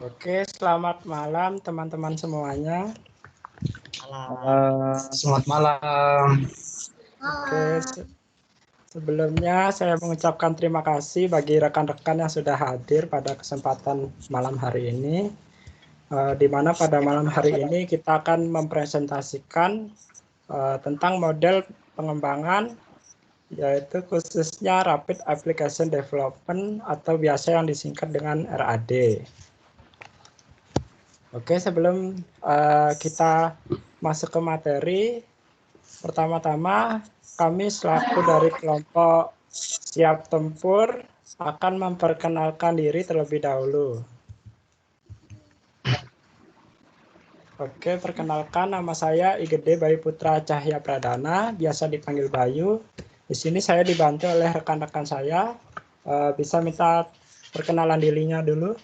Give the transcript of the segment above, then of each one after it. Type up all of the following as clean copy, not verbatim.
Oke, selamat malam teman-teman semuanya. Selamat malam. Oke, sebelumnya saya mengucapkan terima kasih bagi rekan-rekan yang sudah hadir pada kesempatan malam hari ini. Di mana pada malam hari ini kita akan mempresentasikan tentang model pengembangan, yaitu khususnya Rapid Application Development atau biasa yang disingkat dengan RAD. Oke, sebelum kita masuk ke materi, pertama-tama kami selaku dari kelompok Siap Tempur akan memperkenalkan diri terlebih dahulu. Oke, perkenalkan, nama saya Igede Bayu Putra Cahya Pradana, biasa dipanggil Bayu. Di sini saya dibantu oleh rekan-rekan saya. Bisa minta perkenalan dirinya dulu.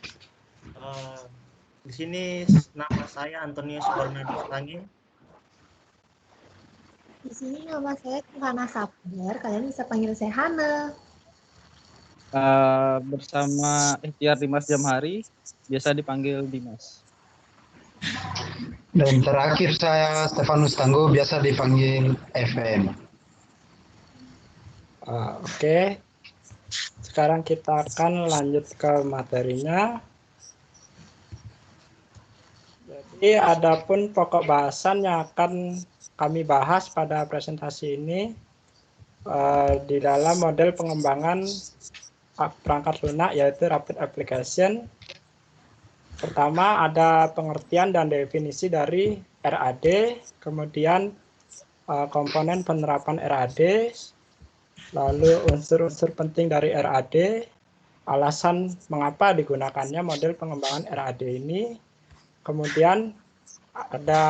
Di sini nama saya Antonius Cornelius Langin. Di sini nama saya Hana Sabdar, kalian bisa panggil saya Hana. Bersama Ikhtiar Dimas Jamhari, biasa dipanggil Dimas. Dan terakhir saya Stefanus Tangguh, biasa dipanggil FM. Oke, sekarang kita akan lanjut ke materinya. Jadi adapun pokok bahasan yang akan kami bahas pada presentasi ini di dalam model pengembangan perangkat lunak, yaitu Rapid Application. Pertama ada pengertian dan definisi dari RAD, kemudian komponen penerapan RAD, lalu unsur-unsur penting dari RAD, alasan mengapa digunakannya model pengembangan RAD ini, kemudian ada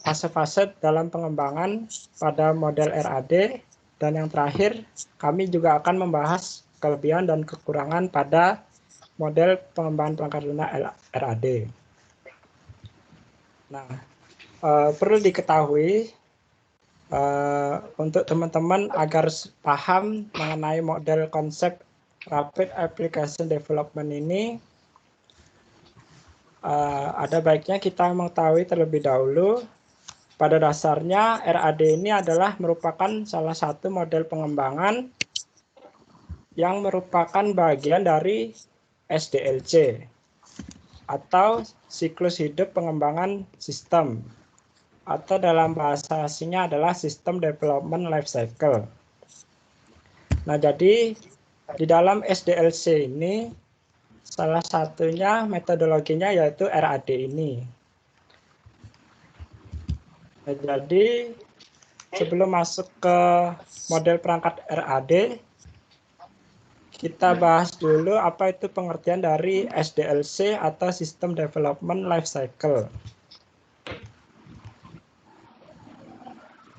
fase-fase dalam pengembangan pada model RAD, dan yang terakhir kami juga akan membahas kelebihan dan kekurangan pada model pengembangan perangkat lunak RAD. Nah, perlu diketahui untuk teman-teman agar paham mengenai model konsep Rapid Application Development ini, ada baiknya kita mengetahui terlebih dahulu pada dasarnya RAD ini adalah merupakan salah satu model pengembangan yang merupakan bagian dari SDLC atau siklus hidup pengembangan sistem, atau dalam bahasa asingnya adalah System Development Life Cycle. Nah, jadi di dalam SDLC ini salah satunya metodologinya yaitu RAD ini. Nah, jadi sebelum masuk ke model perangkat RAD, kita bahas dulu apa itu pengertian dari SDLC atau System Development Life Cycle.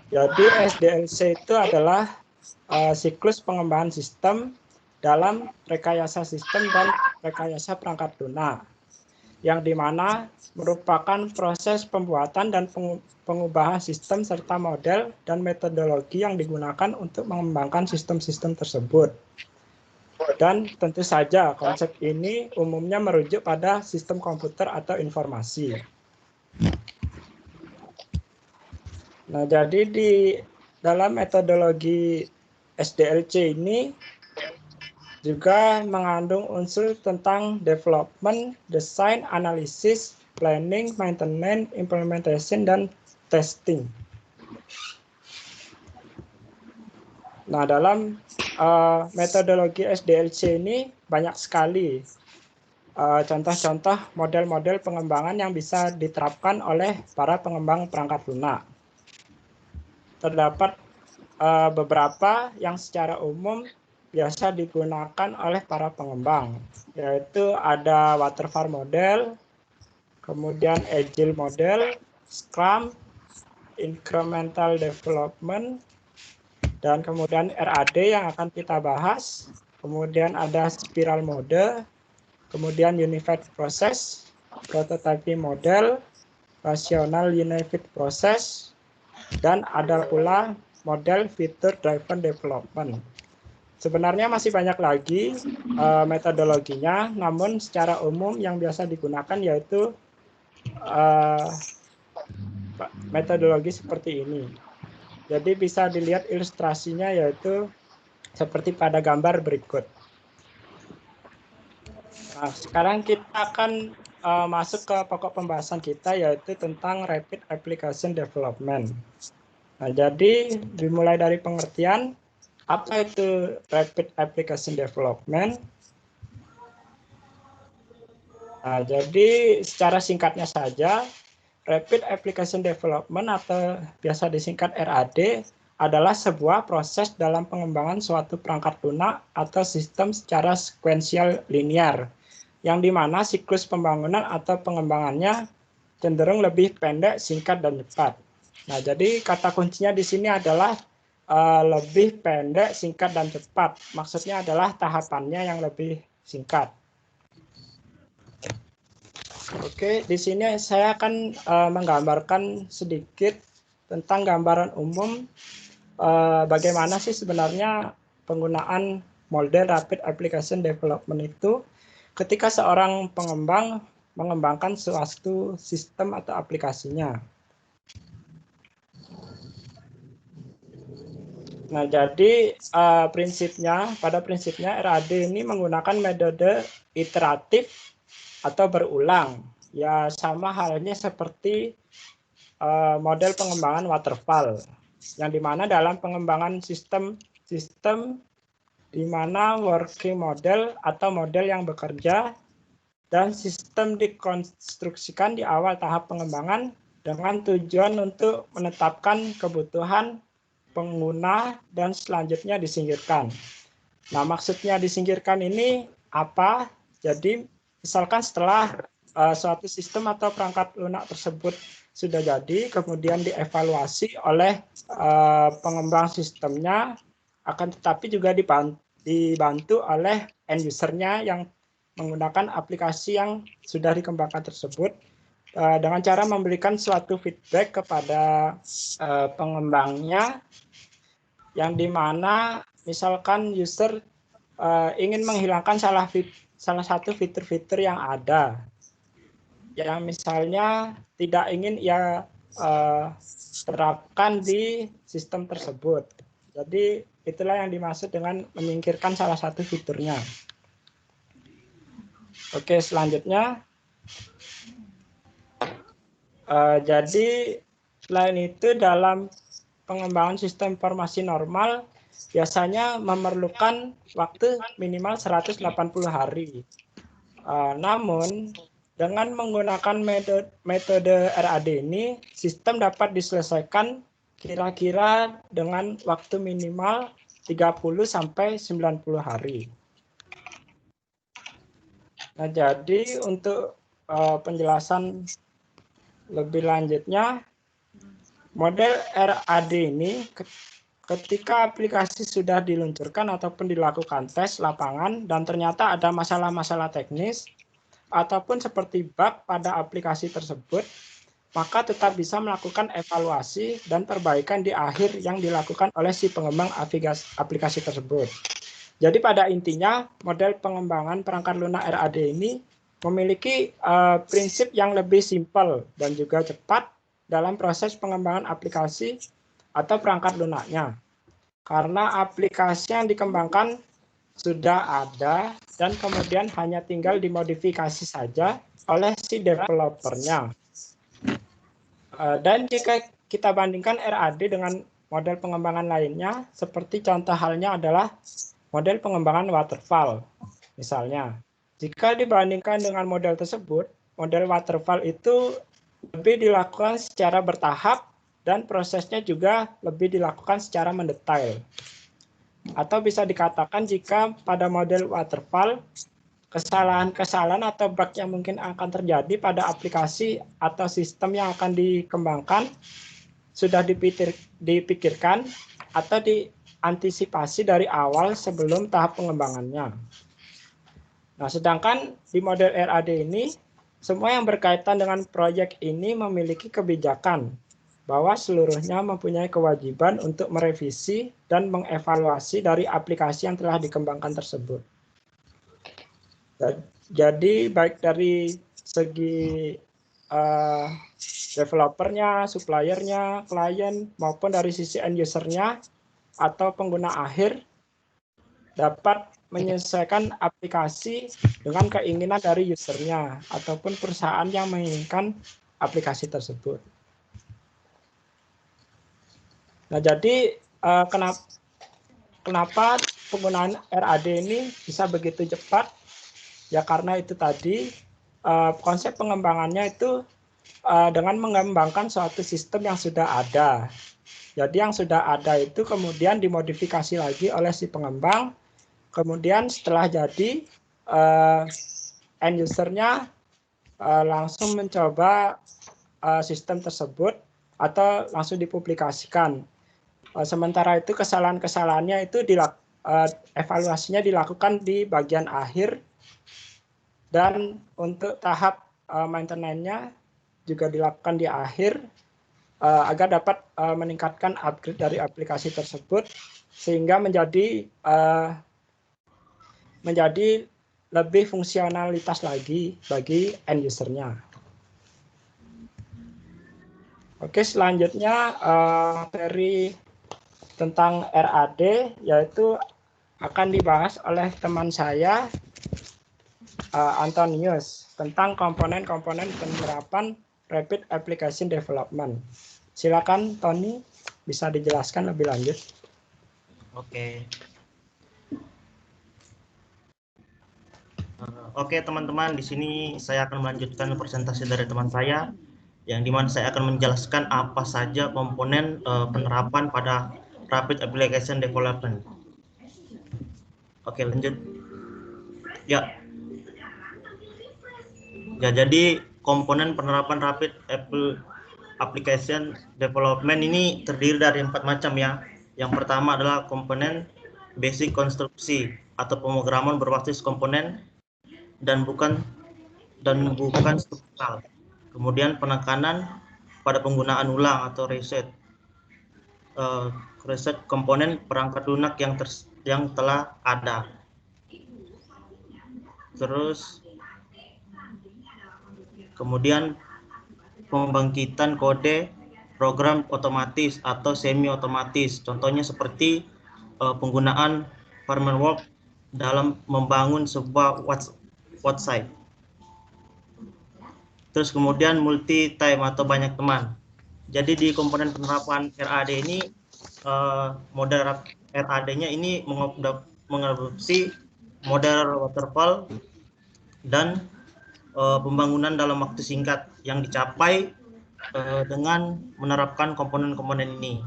Jadi SDLC itu adalah siklus pengembangan sistem dalam rekayasa sistem dan rekayasa perangkat lunak, yang dimana merupakan proses pembuatan dan pengubahan sistem serta model dan metodologi yang digunakan untuk mengembangkan sistem-sistem tersebut. Dan tentu saja konsep ini umumnya merujuk pada sistem komputer atau informasi. Nah, jadi di dalam metodologi SDLC ini juga mengandung unsur tentang development, design, analysis, planning, maintenance, implementation, dan testing. Nah, dalam metodologi SDLC ini banyak sekali contoh-contoh model-model pengembangan yang bisa diterapkan oleh para pengembang perangkat lunak. Terdapat beberapa yang secara umum biasa digunakan oleh para pengembang, yaitu ada waterfall model, kemudian agile model, Scrum, incremental development, dan kemudian RAD yang akan kita bahas. Kemudian ada spiral mode, kemudian unified process, prototyping model, rational unified process, dan ada pula model feature driven development. Sebenarnya masih banyak lagi metodologinya, namun secara umum yang biasa digunakan yaitu metodologi seperti ini. Jadi bisa dilihat ilustrasinya yaitu seperti pada gambar berikut. Nah, sekarang kita akan masuk ke pokok pembahasan kita yaitu tentang Rapid Application Development. Nah, jadi dimulai dari pengertian apa itu Rapid Application Development. Nah, jadi secara singkatnya saja, Rapid Application Development atau biasa disingkat RAD adalah sebuah proses dalam pengembangan suatu perangkat lunak atau sistem secara sekuensial linear, yang dimana siklus pembangunan atau pengembangannya cenderung lebih pendek, singkat, dan cepat. Nah, jadi kata kuncinya di sini adalah lebih pendek, singkat, dan cepat. Maksudnya adalah tahapannya yang lebih singkat. Oke, di sini saya akan menggambarkan sedikit tentang gambaran umum bagaimana sih sebenarnya penggunaan model Rapid Application Development itu ketika seorang pengembang mengembangkan suatu sistem atau aplikasinya. Nah, jadi pada prinsipnya RAD ini menggunakan metode iteratif atau berulang. Ya, sama halnya seperti model pengembangan waterfall, yang dimana dalam pengembangan sistem di mana working model atau model yang bekerja dan sistem dikonstruksikan di awal tahap pengembangan dengan tujuan untuk menetapkan kebutuhan pengguna dan selanjutnya disingkirkan. Nah, maksudnya disingkirkan ini apa? Jadi, misalkan setelah suatu sistem atau perangkat lunak tersebut sudah jadi, kemudian dievaluasi oleh pengembang sistemnya, akan tetapi juga dibantu oleh end user-nya yang menggunakan aplikasi yang sudah dikembangkan tersebut dengan cara memberikan suatu feedback kepada pengembangnya, yang dimana misalkan user ingin menghilangkan salah satu fitur-fitur yang ada, yang misalnya tidak ingin ia terapkan di sistem tersebut. Jadi itulah yang dimaksud dengan menyingkirkan salah satu fiturnya. Oke, selanjutnya. Jadi selain itu dalam pengembangan sistem informasi normal biasanya memerlukan waktu minimal 180 hari. Namun dengan menggunakan metode RAD ini, sistem dapat diselesaikan kira-kira dengan waktu minimal 30 sampai 90 hari. Nah, jadi untuk penjelasan lebih lanjutnya, model RAD ini ketika aplikasi sudah diluncurkan ataupun dilakukan tes lapangan dan ternyata ada masalah-masalah teknis ataupun seperti bug pada aplikasi tersebut, maka tetap bisa melakukan evaluasi dan perbaikan di akhir yang dilakukan oleh si pengembang aplikasi tersebut. Jadi pada intinya model pengembangan perangkat lunak RAD ini memiliki prinsip yang lebih simpel dan juga cepat dalam proses pengembangan aplikasi atau perangkat lunaknya. Karena aplikasi yang dikembangkan sudah ada dan kemudian hanya tinggal dimodifikasi saja oleh si developernya. Dan jika kita bandingkan RAD dengan model pengembangan lainnya, seperti contoh halnya adalah model pengembangan waterfall. Misalnya, jika dibandingkan dengan model tersebut, model waterfall itu lebih dilakukan secara bertahap dan prosesnya juga lebih dilakukan secara mendetail. Atau bisa dikatakan jika pada model waterfall, kesalahan-kesalahan atau bug yang mungkin akan terjadi pada aplikasi atau sistem yang akan dikembangkan sudah dipikirkan atau diantisipasi dari awal sebelum tahap pengembangannya. Nah, sedangkan di model RAD ini, semua yang berkaitan dengan proyek ini memiliki kebijakan bahwa seluruhnya mempunyai kewajiban untuk merevisi dan mengevaluasi dari aplikasi yang telah dikembangkan tersebut. Jadi baik dari segi developernya, suppliernya, klien, maupun dari sisi end usernya atau pengguna akhir dapat menyesuaikan aplikasi dengan keinginan dari usernya ataupun perusahaan yang menginginkan aplikasi tersebut. Nah, jadi kenapa penggunaan RAD ini bisa begitu cepat? Ya karena itu tadi konsep pengembangannya itu dengan mengembangkan suatu sistem yang sudah ada. Jadi yang sudah ada itu kemudian dimodifikasi lagi oleh si pengembang. Kemudian setelah jadi end usernya langsung mencoba sistem tersebut atau langsung dipublikasikan. Sementara itu kesalahan-kesalahannya itu evaluasinya dilakukan di bagian akhir, dan untuk tahap maintenance-nya juga dilakukan di akhir agar dapat meningkatkan upgrade dari aplikasi tersebut sehingga menjadi lebih fungsionalitas lagi bagi end user-nya. Oke, selanjutnya materi tentang RAD yaitu akan dibahas oleh teman saya Antonius tentang komponen-komponen penerapan Rapid Application Development. Silakan Tony, bisa dijelaskan lebih lanjut. Oke. Oke teman-teman, di sini saya akan melanjutkan presentasi dari teman saya, yang dimana saya akan menjelaskan apa saja komponen penerapan pada Rapid Application Development. Oke, lanjut. Ya. Ya, jadi komponen penerapan Rapid Application Development ini terdiri dari 4 macam ya. Yang pertama adalah komponen basic konstruksi atau pemrograman berbasis komponen dan bukan struktural. Kemudian penekanan pada penggunaan ulang atau reset komponen perangkat lunak yang telah ada. Terus kemudian pembangkitan kode program otomatis atau semi otomatis. Contohnya seperti penggunaan framework dalam membangun sebuah website. Terus kemudian multi time atau banyak teman. Jadi di komponen penerapan RAD ini model RAD-nya ini mengadopsi model waterfall dan pembangunan dalam waktu singkat yang dicapai dengan menerapkan komponen-komponen ini,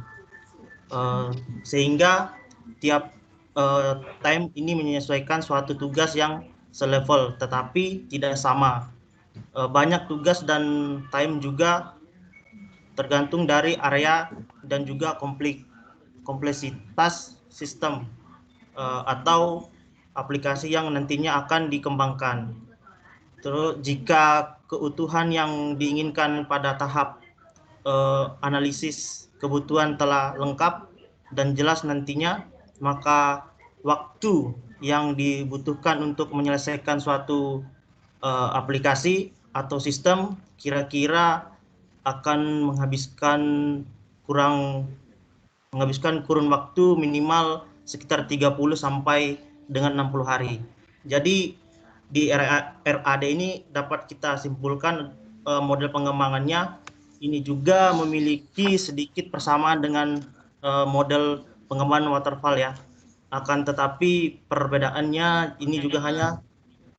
sehingga tiap time ini menyesuaikan suatu tugas yang selevel tetapi tidak sama. Banyak tugas dan time juga tergantung dari area dan juga kompleksitas sistem atau aplikasi yang nantinya akan dikembangkan. Terus jika keutuhan yang diinginkan pada tahap analisis kebutuhan telah lengkap dan jelas nantinya, maka waktu yang dibutuhkan untuk menyelesaikan suatu aplikasi atau sistem kira-kira akan menghabiskan kurun waktu minimal sekitar 30 sampai dengan 60 hari. Jadi di RAD ini dapat kita simpulkan model pengembangannya ini juga memiliki sedikit persamaan dengan model pengembangan waterfall ya. Akan tetapi perbedaannya ini juga hanya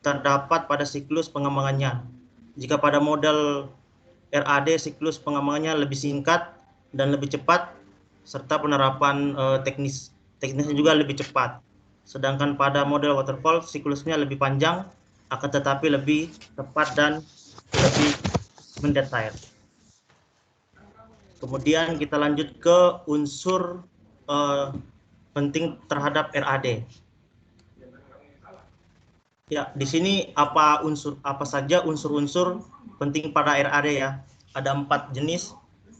terdapat pada siklus pengembangannya. Jika pada model RAD siklus pengembangannya lebih singkat dan lebih cepat, serta penerapan teknisnya juga lebih cepat. Sedangkan pada model waterfall siklusnya lebih panjang, akan tetapi lebih tepat dan lebih mendetail. Kemudian kita lanjut ke unsur penting terhadap RAD. Ya, di sini apa saja unsur-unsur penting pada RAD ya? Ada 4 jenis.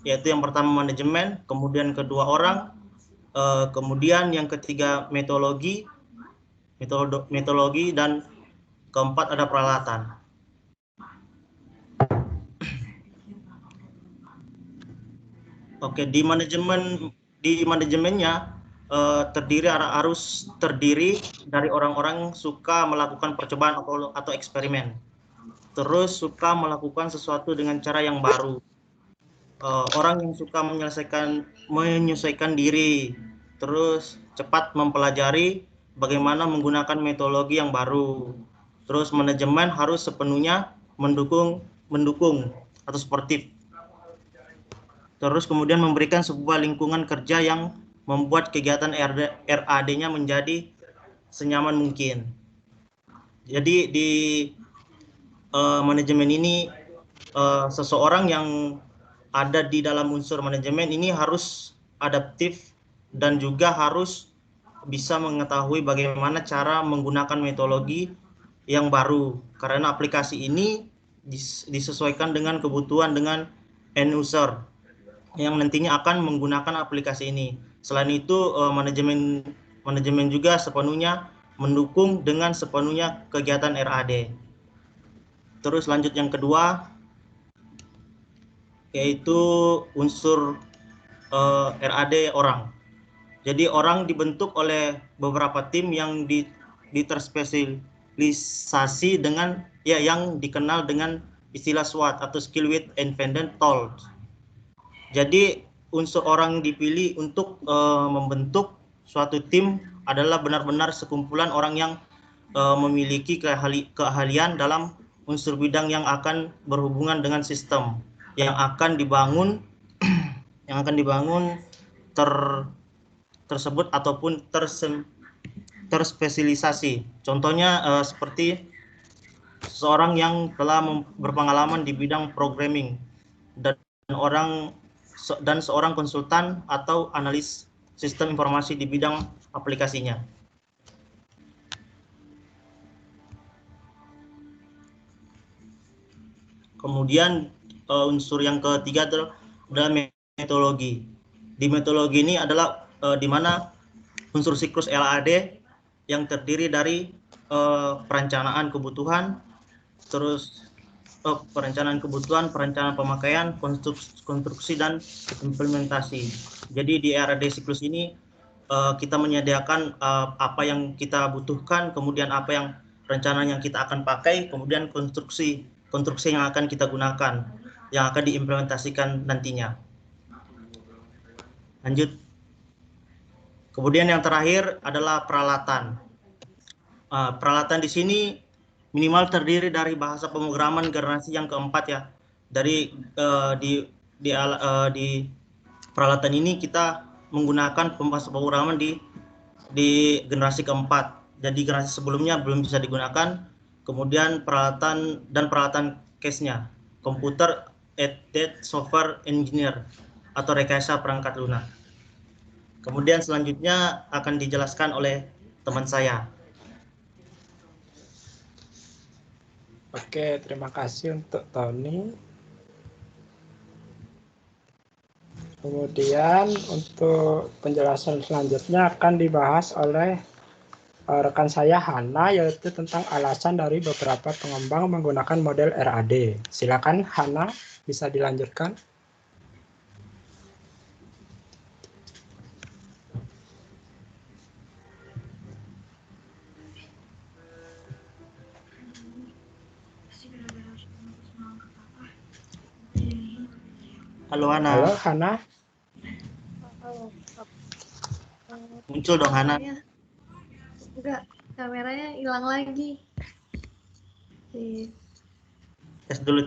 yaitu yang pertama manajemen, kemudian kedua orang, kemudian yang ketiga metodologi, dan keempat ada peralatan. Oke, di manajemennya harus terdiri dari orang-orang suka melakukan percobaan atau eksperimen. Terus suka melakukan sesuatu dengan cara yang baru. Orang yang suka menyesuaikan diri, terus cepat mempelajari bagaimana menggunakan metodologi yang baru. Terus manajemen harus sepenuhnya mendukung atau sportif. Terus kemudian memberikan sebuah lingkungan kerja yang membuat kegiatan RAD-nya menjadi senyaman mungkin. Jadi di manajemen ini seseorang yang ada di dalam unsur manajemen ini harus adaptif dan juga harus bisa mengetahui bagaimana cara menggunakan metodologi yang baru, karena aplikasi ini disesuaikan dengan kebutuhan dengan end user yang nantinya akan menggunakan aplikasi ini. Selain itu manajemen juga sepenuhnya mendukung dengan sepenuhnya kegiatan RAD. Terus lanjut yang kedua, yaitu unsur RAD orang. Jadi orang dibentuk oleh beberapa tim yang terspesialisasi dengan yang dikenal dengan istilah SWOT atau Skill with Independent Tools. Jadi unsur orang dipilih untuk membentuk suatu tim adalah benar-benar sekumpulan orang yang memiliki keahlian dalam unsur bidang yang akan berhubungan dengan sistem yang akan dibangun tersebut ataupun terspesialisasi. Contohnya seperti seorang yang telah berpengalaman di bidang programming dan seorang konsultan atau analis sistem informasi di bidang aplikasinya. Kemudian unsur yang ketiga adalah metodologi. Di metodologi ini adalah di mana unsur siklus RAD yang terdiri dari perencanaan kebutuhan, terus perencanaan pemakaian, konstruksi dan implementasi. Jadi di RAD siklus ini kita menyediakan apa yang kita butuhkan, kemudian apa yang rencana yang kita akan pakai, kemudian konstruksi yang akan kita gunakan, yang akan diimplementasikan nantinya. Lanjut. Kemudian yang terakhir adalah peralatan. Peralatan di sini minimal terdiri dari bahasa pemrograman generasi yang keempat ya. Dari di peralatan ini kita menggunakan bahasa pemrograman di generasi keempat. Jadi generasi sebelumnya belum bisa digunakan. Kemudian peralatan case-nya, komputer aided software engineer atau rekayasa perangkat lunak. Kemudian selanjutnya akan dijelaskan oleh teman saya. Oke, terima kasih untuk Tony. Kemudian untuk penjelasan selanjutnya akan dibahas oleh rekan saya Hana, yaitu tentang alasan dari beberapa pengembang menggunakan model RAD. Silakan Hana, bisa dilanjutkan. Halo Hana. Halo Hana. Muncul dong Hana. Enggak, kameranya hilang lagi. Tes dulu.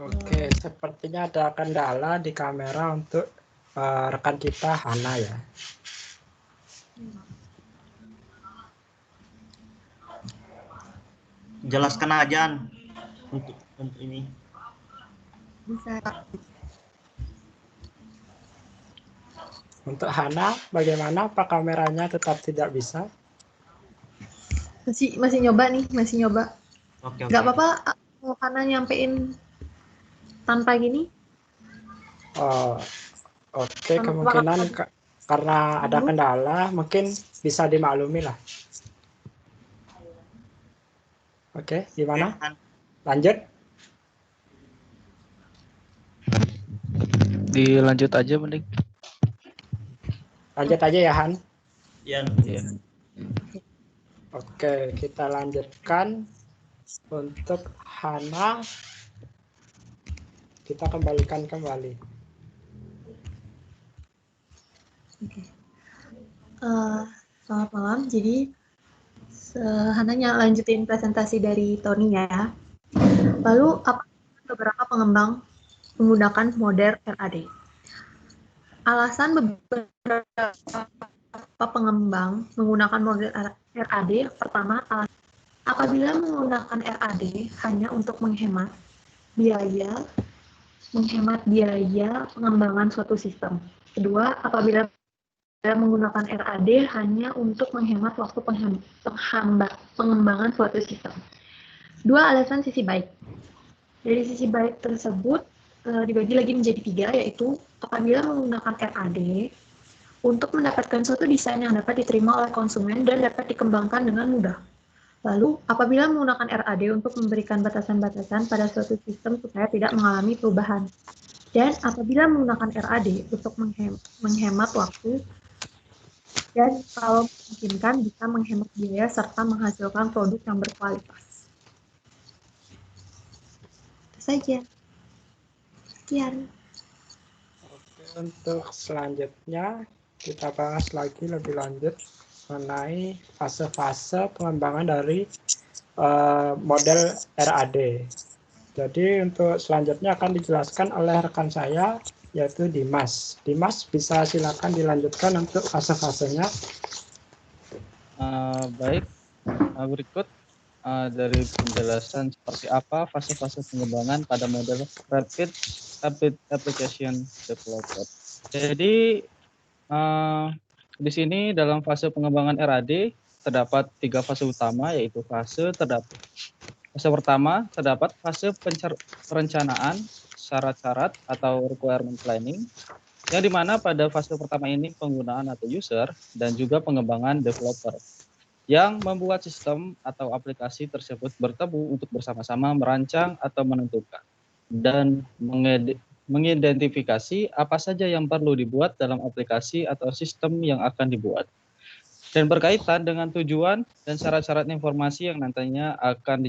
Oke, sepertinya ada kendala di kamera untuk rekan kita Hana ya. jelaskan aja untuk ini. Bisa. Untuk Hana, bagaimana? Apa kameranya tetap tidak bisa? Masih nyoba nih, masih nyoba. Oke. Nggak apa-apa kalau Hana nyampein tanpa gini. Oh, oke, Tanpa kemungkinan karena ada dulu. kendala, mungkin bisa dimaklumi lah. Oke, gimana? Lanjut? Dilanjut aja mending. Lanjut aja ya, Han. Ya. Iya. Oke, kita lanjutkan. Untuk Hana, kita kembalikan kembali. Oke. Selamat malam. Jadi Hana lanjutin presentasi dari Tony ya. Lalu apa beberapa pengembang menggunakan model RAD? Alasan beberapa pengembang menggunakan model RAD, pertama, apabila menggunakan RAD hanya untuk menghemat biaya pengembangan suatu sistem. Kedua, apabila menggunakan RAD hanya untuk menghemat waktu pengembangan suatu sistem. Dua alasan sisi baik. Dari sisi baik tersebut dibagi lagi menjadi 3, yaitu apabila menggunakan RAD untuk mendapatkan suatu desain yang dapat diterima oleh konsumen dan dapat dikembangkan dengan mudah. Lalu, apabila menggunakan RAD untuk memberikan batasan-batasan pada suatu sistem supaya tidak mengalami perubahan. Dan apabila menggunakan RAD untuk menghemat waktu, dan kalau memungkinkan bisa menghemat biaya serta menghasilkan produk yang berkualitas. Itu saja. Sekian. Oke, untuk selanjutnya kita bahas lagi lebih lanjut mengenai fase-fase pengembangan dari model RAD. Jadi untuk selanjutnya akan dijelaskan oleh rekan saya, yaitu Dimas. Dimas, bisa silakan dilanjutkan untuk fase-fasenya. Baik, berikut dari penjelasan seperti apa fase-fase pengembangan pada model Rapid Application Developer. Jadi di sini dalam fase pengembangan RAD terdapat 3 fase utama, yaitu fase pertama terdapat fase perencanaan syarat-syarat atau requirement planning, yang dimana pada fase pertama ini penggunaan atau user dan juga pengembangan developer yang membuat sistem atau aplikasi tersebut bertemu untuk bersama-sama merancang atau menentukan dan mengidentifikasi apa saja yang perlu dibuat dalam aplikasi atau sistem yang akan dibuat, dan berkaitan dengan tujuan dan syarat-syarat informasi yang nantinya akan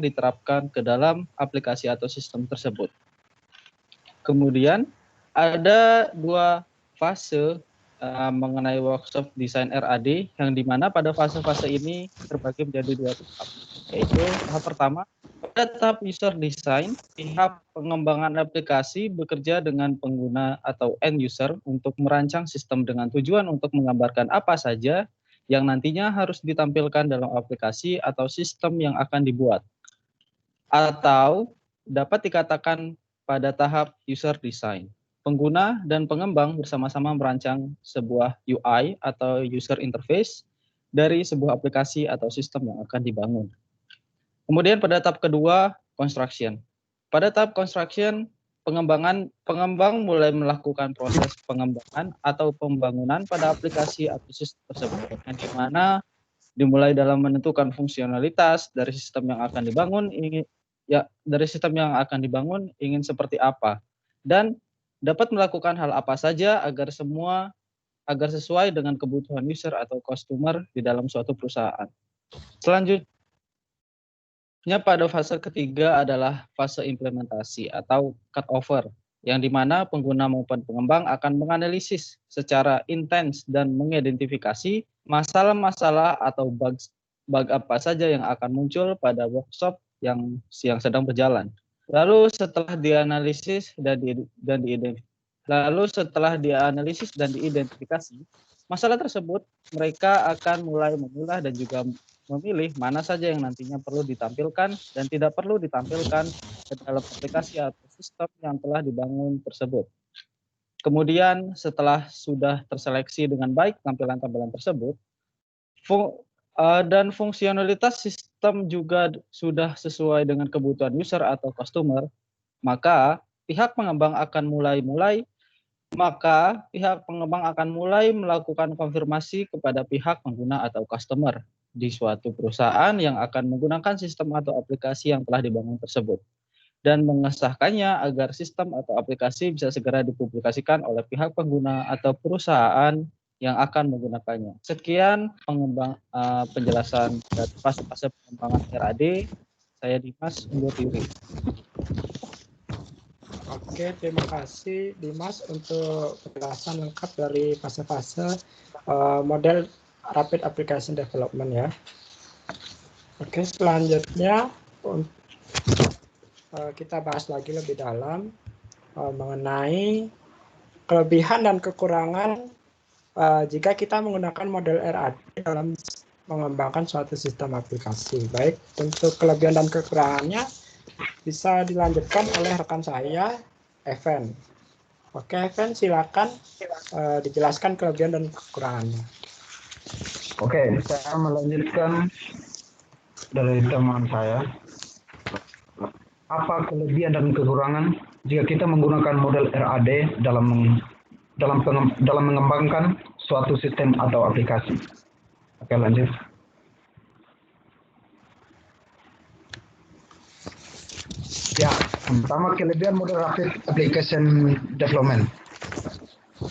diterapkan ke dalam aplikasi atau sistem tersebut. Kemudian ada 2 fase mengenai workshop desain RAD, yang dimana pada fase-fase ini terbagi menjadi 2 tahap, yaitu tahap pertama pada tahap user design, pihak pengembangan aplikasi bekerja dengan pengguna atau end user untuk merancang sistem dengan tujuan untuk menggambarkan apa saja yang nantinya harus ditampilkan dalam aplikasi atau sistem yang akan dibuat. Atau dapat dikatakan pada tahap user design, pengguna dan pengembang bersama-sama merancang sebuah UI atau user interface dari sebuah aplikasi atau sistem yang akan dibangun. Kemudian pada tahap kedua, construction. Pada tahap construction, pengembang mulai melakukan proses pengembangan atau pembangunan pada aplikasi atau sistem tersebut, yang dimana dimulai dalam menentukan fungsionalitas dari sistem yang akan dibangun, ingin seperti apa, dan dapat melakukan hal apa saja agar sesuai dengan kebutuhan user atau customer di dalam suatu perusahaan. Selanjutnya pada fase ketiga adalah fase implementasi atau cut over, yang dimana pengguna maupun pengembang akan menganalisis secara intens dan mengidentifikasi masalah-masalah atau bug apa saja yang akan muncul pada workshop yang sedang berjalan. Lalu setelah dianalisis dan diidentifikasi masalah tersebut, mereka akan mulai memilah dan juga memilih mana saja yang nantinya perlu ditampilkan dan tidak perlu ditampilkan ke dalam aplikasi atau sistem yang telah dibangun tersebut. Kemudian setelah sudah terseleksi dengan baik tampilan-tampilan tersebut, dan fungsionalitas sistem juga sudah sesuai dengan kebutuhan user atau customer, maka pihak pengembang akan mulai melakukan konfirmasi kepada pihak pengguna atau customer di suatu perusahaan yang akan menggunakan sistem atau aplikasi yang telah dibangun tersebut, dan mengesahkannya agar sistem atau aplikasi bisa segera dipublikasikan oleh pihak pengguna atau perusahaan yang akan menggunakannya. Sekian penjelasan dari fase-fase pengembangan RAD. Saya Dimas undur diri. Oke, terima kasih Dimas untuk penjelasan lengkap dari fase-fase model Rapid Application Development ya. Oke, selanjutnya kita bahas lagi lebih dalam mengenai kelebihan dan kekurangan jika kita menggunakan model RAD dalam mengembangkan suatu sistem aplikasi. Baik, untuk kelebihan dan kekurangannya bisa dilanjutkan oleh rekan saya, Evan. Oke, Evan, silakan dijelaskan kelebihan dan kekurangannya. Oke, saya melanjutkan dari teman saya. Apa kelebihan dan kekurangan jika kita menggunakan model RAD dalam mengembangkan suatu sistem atau aplikasi? Oke, lanjut. Ya, pertama kelebihan model Rapid Application Development.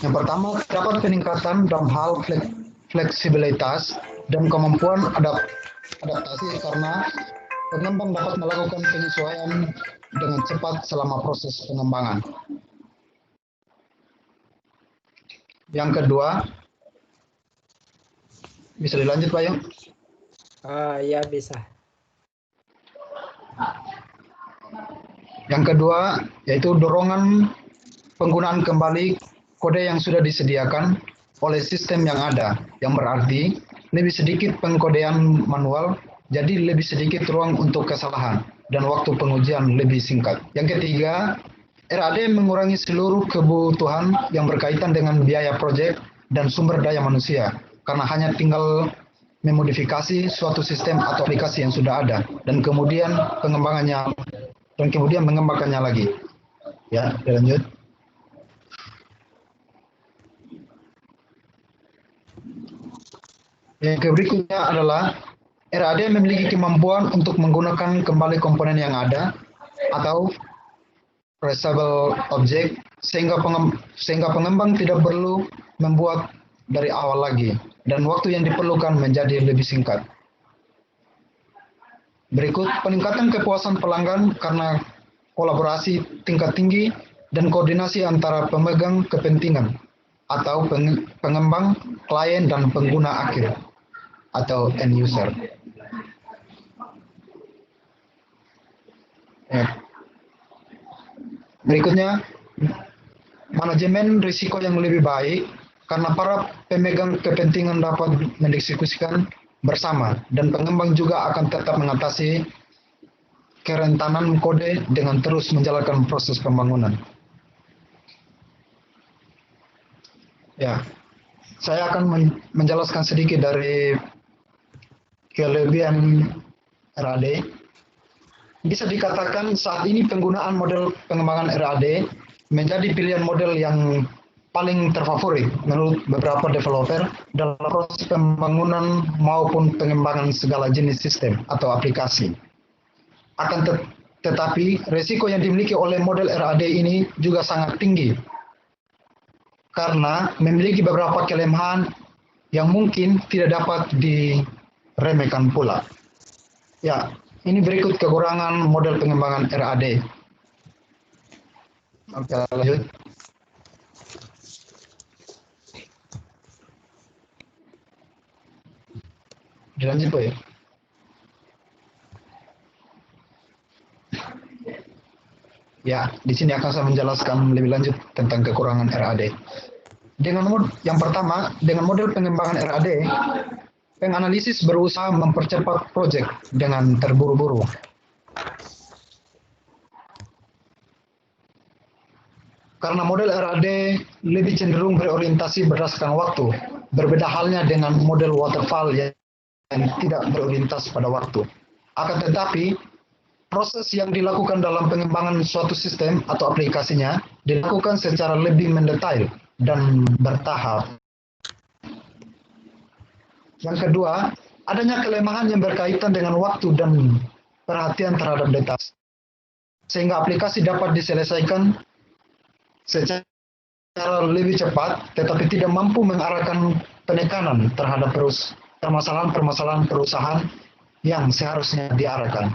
Yang pertama, dapat peningkatan dalam hal fleksibilitas dan kemampuan adaptasi karena pengembang dapat melakukan penyesuaian dengan cepat selama proses pengembangan. Yang kedua, bisa dilanjut Pak Yung? Ya, bisa. Yang kedua, yaitu dorongan penggunaan kembali kode yang sudah disediakan oleh sistem yang ada, yang berarti lebih sedikit pengkodean manual, jadi lebih sedikit ruang untuk kesalahan, dan waktu pengujian lebih singkat. Yang ketiga, RAD mengurangi seluruh kebutuhan yang berkaitan dengan biaya proyek dan sumber daya manusia, karena hanya tinggal memodifikasi suatu sistem atau aplikasi yang sudah ada, dan kemudian mengembangkannya lagi. Ya, lanjut. Yang berikutnya adalah RAD memiliki kemampuan untuk menggunakan kembali komponen yang ada atau reusable object sehingga pengembang tidak perlu membuat dari awal lagi dan waktu yang diperlukan menjadi lebih singkat. Berikut peningkatan kepuasan pelanggan karena kolaborasi tingkat tinggi dan koordinasi antara pemegang kepentingan atau pengembang, klien, dan pengguna akhir atau end user. Berikutnya, manajemen risiko yang lebih baik karena para pemegang kepentingan dapat mendiskusikan bersama dan pengembang juga akan tetap mengatasi kerentanan kode dengan terus menjalankan proses pembangunan. Ya, saya akan menjelaskan sedikit dari kelebihan RAD. Bisa dikatakan saat ini penggunaan model pengembangan RAD menjadi pilihan model yang paling terfavorit menurut beberapa developer dalam proses pembangunan maupun pengembangan segala jenis sistem atau aplikasi. Akan tetapi, risiko yang dimiliki oleh model RAD ini juga sangat tinggi karena memiliki beberapa kelemahan yang mungkin tidak dapat diremehkan pula. Ya, ini berikut kekurangan model pengembangan RAD. Oke, lanjut. Dilanjut, Pak ya. Ya, di sini akan saya menjelaskan lebih lanjut tentang kekurangan RAD. Yang pertama, dengan model pengembangan RAD, penganalisis berusaha mempercepat proyek dengan terburu-buru. Karena model RAD lebih cenderung berorientasi berdasarkan waktu, berbeda halnya dengan model waterfall yang tidak berorientasi pada waktu. Akan tetapi, proses yang dilakukan dalam pengembangan suatu sistem atau aplikasinya dilakukan secara lebih mendetail dan bertahap. Yang kedua, adanya kelemahan yang berkaitan dengan waktu dan perhatian terhadap data, sehingga aplikasi dapat diselesaikan secara lebih cepat, tetapi tidak mampu mengarahkan penekanan terhadap permasalahan-permasalahan perusahaan yang seharusnya diarahkan.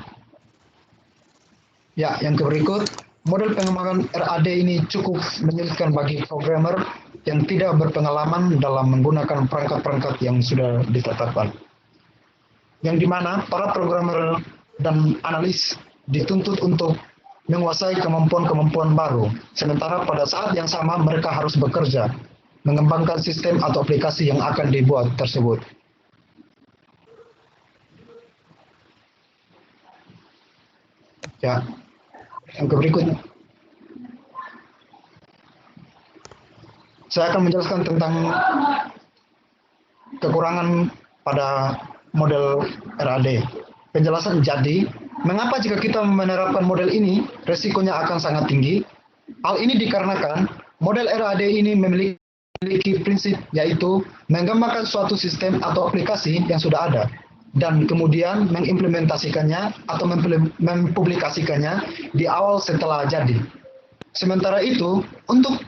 Ya, yang berikut, model pengembangan RAD ini cukup menyulitkan bagi programmer yang tidak berpengalaman dalam menggunakan perangkat-perangkat yang sudah ditetapkan. Yang dimana para programmer dan analis dituntut untuk menguasai kemampuan-kemampuan baru, sementara pada saat yang sama mereka harus bekerja, mengembangkan sistem atau aplikasi yang akan dibuat tersebut. Ya, yang berikutnya. Saya akan menjelaskan tentang kekurangan pada model RAD. Penjelasan jadi, mengapa jika kita menerapkan model ini, resikonya akan sangat tinggi? Hal ini dikarenakan model RAD ini memiliki prinsip yaitu mengembangkan suatu sistem atau aplikasi yang sudah ada dan kemudian mengimplementasikannya atau mempublikasikannya di awal setelah jadi. Sementara itu, untuk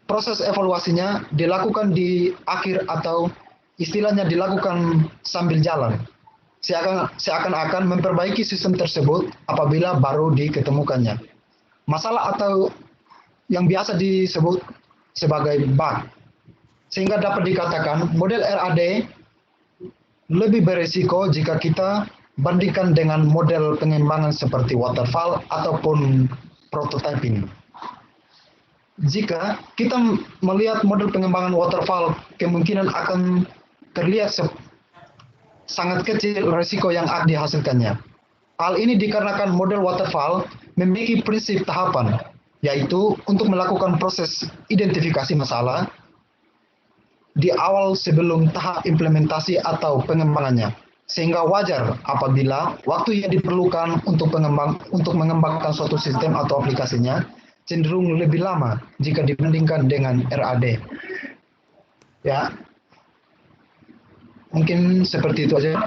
proses evaluasinya dilakukan di akhir atau istilahnya dilakukan sambil jalan. Seakan-akan memperbaiki sistem tersebut apabila baru diketemukannya. Masalah atau yang biasa disebut sebagai bug. Sehingga dapat dikatakan model RAD lebih berisiko jika kita bandingkan dengan model pengembangan seperti waterfall ataupun prototyping. Jika kita melihat model pengembangan waterfall, kemungkinan akan terlihat sangat kecil risiko yang akan dihasilkannya. Hal ini dikarenakan model waterfall memiliki prinsip tahapan, yaitu untuk melakukan proses identifikasi masalah di awal sebelum tahap implementasi atau pengembangannya. Sehingga wajar apabila waktu yang diperlukan untuk mengembangkan suatu sistem atau aplikasinya cenderung lebih lama jika dibandingkan dengan RAD. Ya, mungkin seperti itu aja.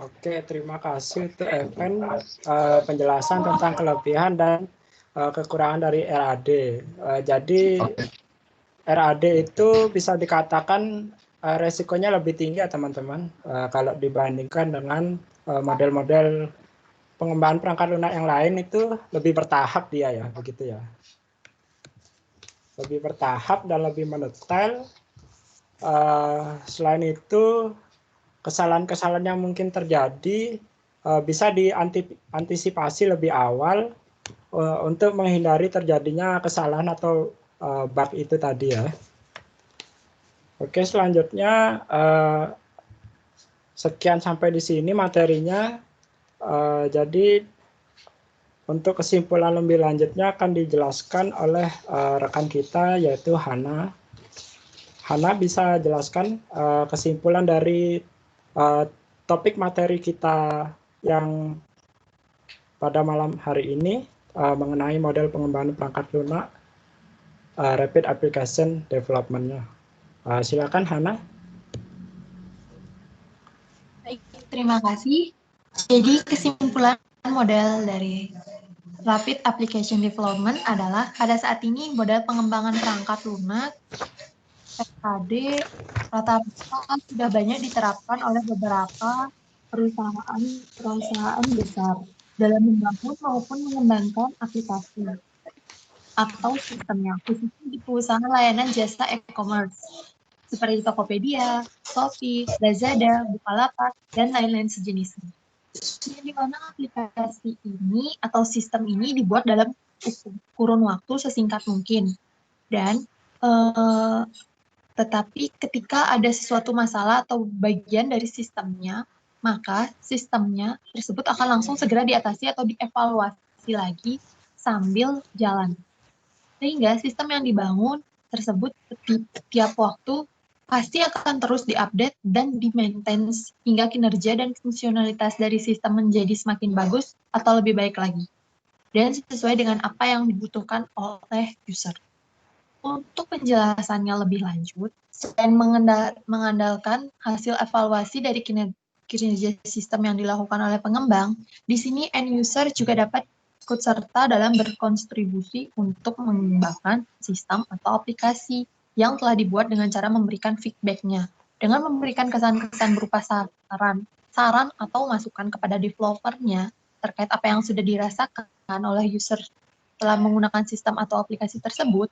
Oke, terima kasih untuk Evan penjelasan tentang kelebihan dan kekurangan dari RAD. Jadi RAD itu bisa dikatakan resikonya lebih tinggi ya teman-teman kalau dibandingkan dengan model-model pengembangan perangkat lunak yang lain itu lebih bertahap dia ya, begitu ya. Lebih bertahap dan lebih mendetail. Selain itu, kesalahan-kesalahan yang mungkin terjadi bisa diantisipasi lebih awal untuk menghindari terjadinya kesalahan atau bug itu tadi ya. Oke, selanjutnya sekian sampai di sini materinya. Jadi untuk kesimpulan lebih lanjutnya akan dijelaskan oleh rekan kita yaitu Hana. Hana bisa jelaskan kesimpulan dari topik materi kita yang pada malam hari ini mengenai model pengembangan perangkat lunak Rapid Application Development-nya. Silakan Hana. Baik, terima kasih. Jadi kesimpulan model dari Rapid Application Development adalah pada saat ini model pengembangan perangkat lunak RAD rata-rata sudah banyak diterapkan oleh beberapa perusahaan besar dalam membangun maupun mengembangkan aplikasi atau sistemnya, khususnya di perusahaan layanan jasa e-commerce seperti Tokopedia, Shopee, Lazada, Bukalapak, dan lain-lain sejenisnya. Di mana aplikasi ini atau sistem ini dibuat dalam kurun waktu sesingkat mungkin dan Tetapi ketika ada sesuatu masalah atau bagian dari sistemnya, maka sistemnya tersebut akan langsung segera diatasi atau dievaluasi lagi sambil jalan. Sehingga sistem yang dibangun tersebut tiap waktu pasti akan terus diupdate dan di-maintenance hingga kinerja dan fungsionalitas dari sistem menjadi semakin bagus atau lebih baik lagi. Dan sesuai dengan apa yang dibutuhkan oleh user. Untuk penjelasannya lebih lanjut, selain mengandalkan hasil evaluasi dari kinerja sistem yang dilakukan oleh pengembang, di sini end user juga dapat ikut serta dalam berkontribusi untuk mengembangkan sistem atau aplikasi yang telah dibuat dengan cara memberikan feedback-nya. Dengan memberikan kesan-kesan berupa saran atau masukan kepada developer-nya terkait apa yang sudah dirasakan oleh user setelah menggunakan sistem atau aplikasi tersebut,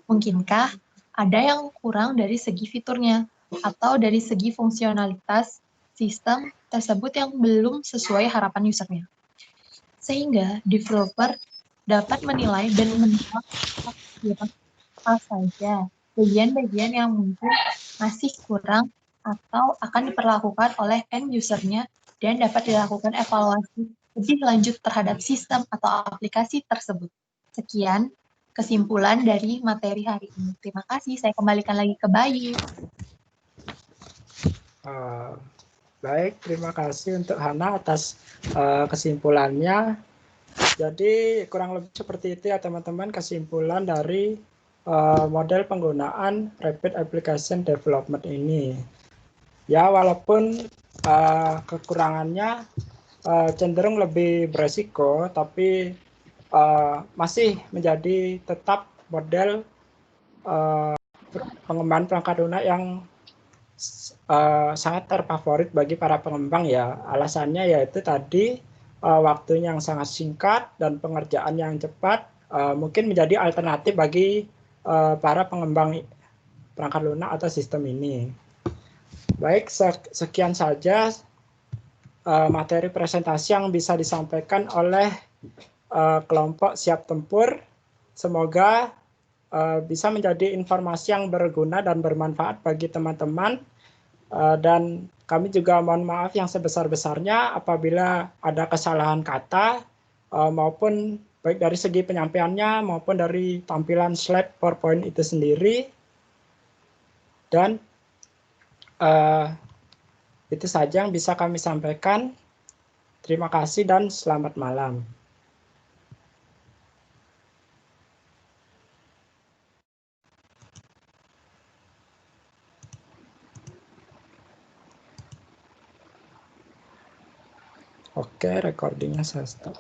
mungkinkah ada yang kurang dari segi fiturnya atau dari segi fungsionalitas sistem tersebut yang belum sesuai harapan usernya. Sehingga developer dapat menilai dan menilai apa saja bagian-bagian yang mungkin masih kurang atau akan diperlakukan oleh end usernya dan dapat dilakukan evaluasi lebih lanjut terhadap sistem atau aplikasi tersebut. Sekian kesimpulan dari materi hari ini. Terima kasih. Saya kembalikan lagi ke Bayu. Baik, terima kasih untuk Hana atas kesimpulannya. Jadi kurang lebih seperti itu ya teman-teman kesimpulan dari model penggunaan Rapid Application Development ini. Ya, walaupun kekurangannya cenderung lebih beresiko, tapi masih menjadi tetap model pengembangan perangkat lunak yang sangat terfavorit bagi para pengembang ya. Alasannya yaitu tadi waktunya yang sangat singkat dan pengerjaan yang cepat mungkin menjadi alternatif bagi para pengembang perangkat lunak atau sistem ini. Baik, sekian saja materi presentasi yang bisa disampaikan oleh kelompok Siap Tempur. Semoga bisa menjadi informasi yang berguna dan bermanfaat bagi teman-teman. Dan kami juga mohon maaf yang sebesar-besarnya apabila ada kesalahan kata maupun baik dari segi penyampaiannya maupun dari tampilan slide PowerPoint itu sendiri. Dan itu saja yang bisa kami sampaikan. Terima kasih dan selamat malam. Oke, recordingnya saya stop.